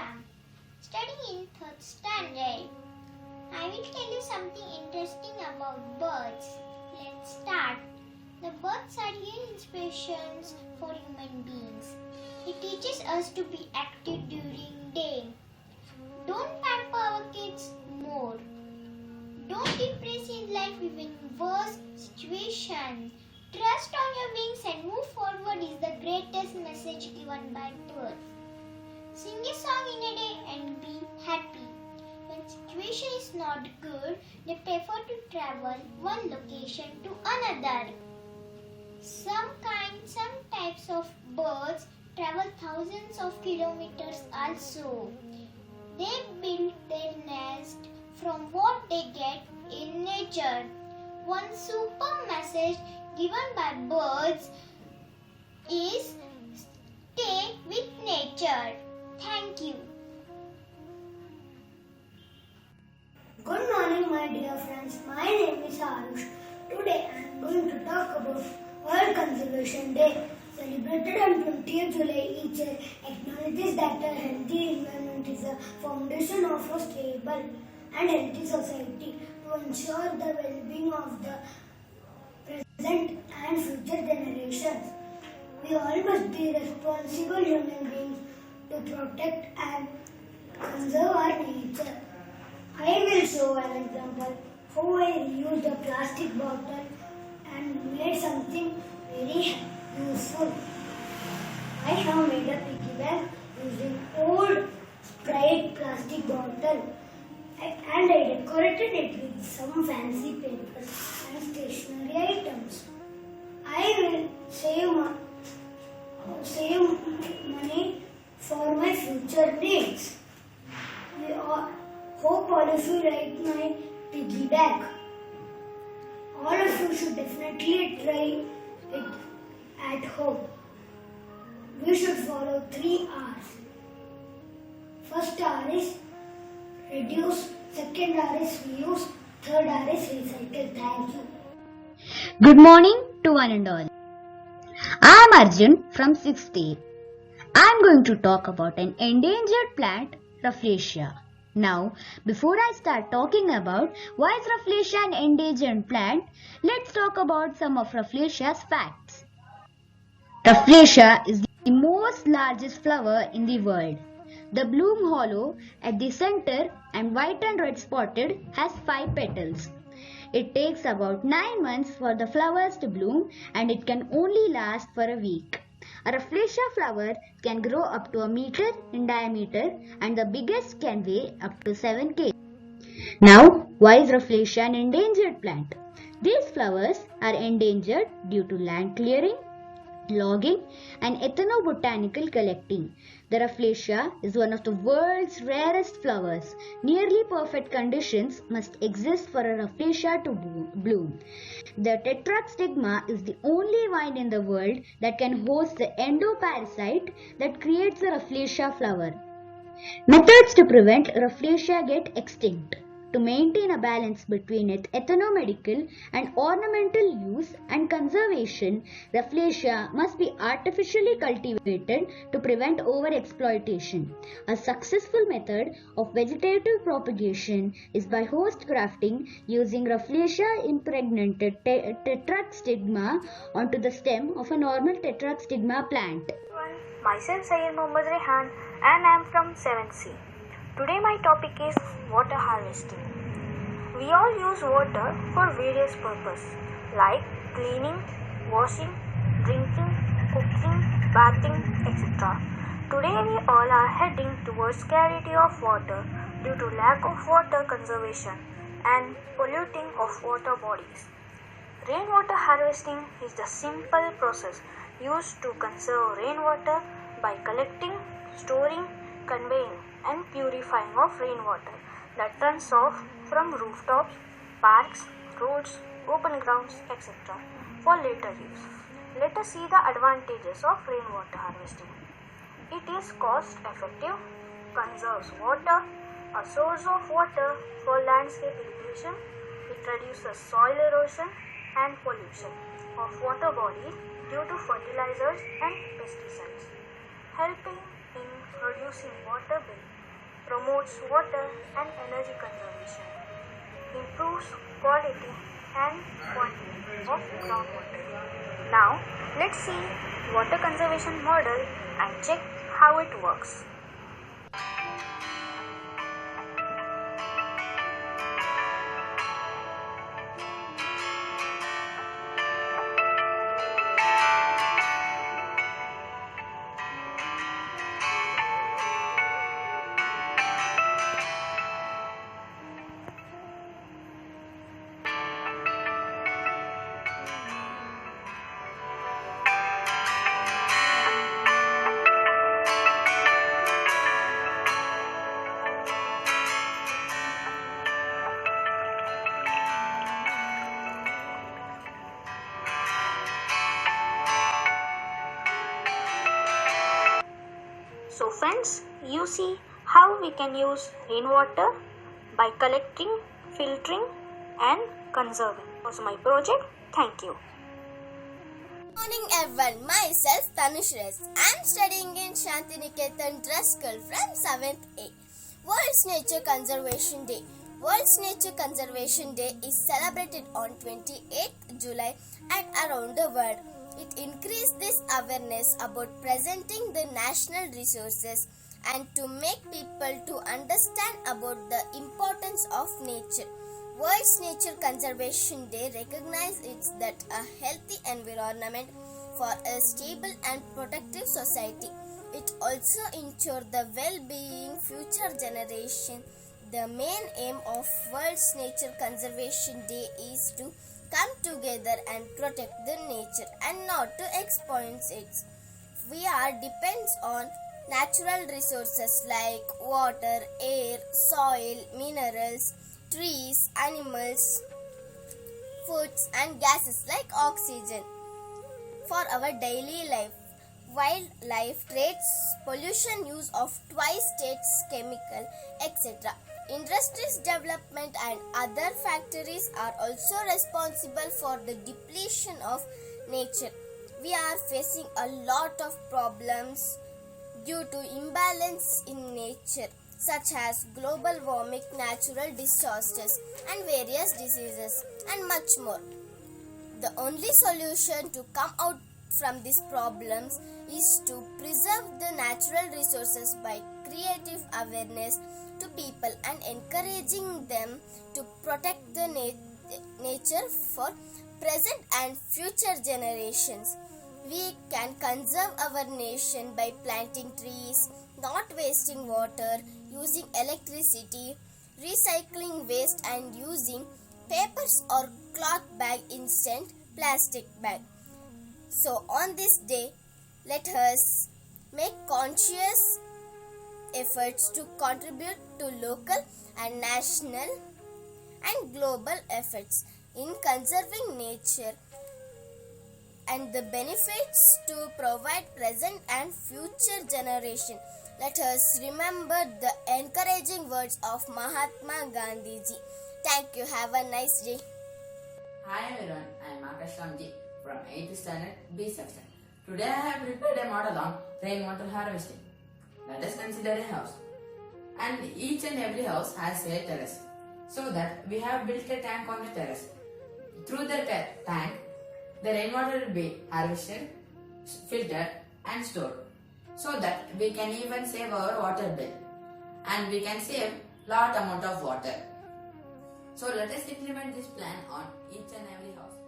Raflesia, studying in 3rd standard. I will tell you something interesting about birds. Let's start. The birds are real inspirations for human beings. It teaches us to be active during day. Don't pamper our kids more. Don't depress in life even worse situation. Trust on your wings and move forward is the greatest message given by birds. Sing a song in a day and be happy. When situation is not good, they prefer to travel one location to another. Some types of birds travel thousands of kilometers also. They build their nest from what they get in nature. One super message given by birds is stay with nature. Thank you. Good morning, my dear friends. My name is Arush. Today I am going to talk about World Conservation Day, celebrated on 20th July each year. Acknowledges that a healthy environment is the foundation of a stable and healthy society. To ensure the well-being of the present and future generations, we all must be responsible human beings to protect and conserve our nature. I will show an example how I reused a plastic bottle and made something very useful. I have made a piggy bank using old Sprite plastic bottle and I decorated it with some fancy papers and stationery items. I will save money for my future needs. Hope all of you like my piggy bank. All of you should definitely try it at home. We should follow 3 R's. First R is reduce, second R is reuse, third R is recycle. Thank you. Good morning to one and all. I am Arjun from 6th A. I am going to talk about an endangered plant, Rafflesia. Now, before I start talking about why is Rafflesia an endangered plant, let's talk about some of Rafflesia's facts. Rafflesia is the most largest flower in the world. The bloom hollow at the center and white and red spotted has 5 petals. It takes about 9 months for the flowers to bloom and it can only last for a week. A Rafflesia flower can grow up to a meter in diameter and the biggest can weigh up to 7 kg. Now, why is Rafflesia an endangered plant? These flowers are endangered due to land clearing, logging and ethnobotanical collecting. The Rafflesia is one of the world's rarest flowers. Nearly perfect conditions must exist for a Rafflesia to bloom. The tetrastigma is the only vine in the world that can host the endoparasite that creates the Rafflesia flower. Methods to prevent Rafflesia get extinct. To maintain a balance between its ethnomedical and ornamental use and conservation, Rafflesia must be artificially cultivated to prevent overexploitation. A successful method of vegetative propagation is by host grafting using Rafflesia impregnated tetrastigma onto the stem of a normal tetrastigma plant. Myself Syed Mohammad Rehan and I am from 7C. Today my topic is water harvesting. We all use water for various purposes like cleaning, washing, drinking, cooking, bathing, etc. Today we all are heading towards scarcity of water due to lack of water conservation and polluting of water bodies. Rainwater harvesting is the simple process used to conserve rainwater by collecting, storing, conveying and purifying of rainwater that runs off from rooftops, parks, roads, open grounds, etc. for later use. Let us see the advantages of rainwater harvesting. It is cost effective, conserves water, a source of water for landscape irrigation. It reduces soil erosion and pollution of water bodies due to fertilizers and pesticides, helping in reducing water bill promotes water and energy conservation, improves quality and quantity of groundwater. Now, let's see water conservation model and check how it works. So friends, you see how we can use rainwater by collecting, filtering and conserving. That was my project. Thank you. Morning everyone, myself Tanush Res. I am studying in Shantiniketan Dress School from 7th A. World's Nature Conservation Day. World's Nature Conservation Day is celebrated on 28th July and around the world. It increases this awareness about presenting the national resources and to make people to understand about the importance of nature. World's Nature Conservation Day recognizes that a healthy environment for a stable and protective society. It also ensures the well-being future generation. The main aim of World's Nature Conservation Day is to come together and protect the nature and not to exploit it. We are depends on natural resources like water, air, soil, minerals, trees, animals, foods and gases like oxygen for our daily life. Wildlife trades, pollution use of twice states chemical, etc. Industries development and other factories are also responsible for the depletion of nature. We are facing a lot of problems due to imbalance in nature, such as global warming, natural disasters, and various diseases, and much more. The only solution to come out from these problems is to preserve the natural resources by creative awareness to people and encouraging them to protect the nature for present and future generations. We can conserve our nation by planting trees, not wasting water, using electricity, recycling waste and using papers or cloth bag instead plastic bag. So on this day, let us make conscious efforts to contribute to local and national and global efforts in conserving nature and the benefits to provide present and future generation. Let us remember the encouraging words of Mahatma Gandhi ji. Thank you. Have a nice day. Hi everyone, I am Akash Ramji from 8th standard B section. Today I have prepared a model on rainwater harvesting. Let us consider a house. And each and every house has a terrace. So that we have built a tank on the terrace. Through the tank, the rainwater will be harvested, filtered and stored. So that we can even save our water bill. And we can save lot amount of water. So let us implement this plan on each and every house.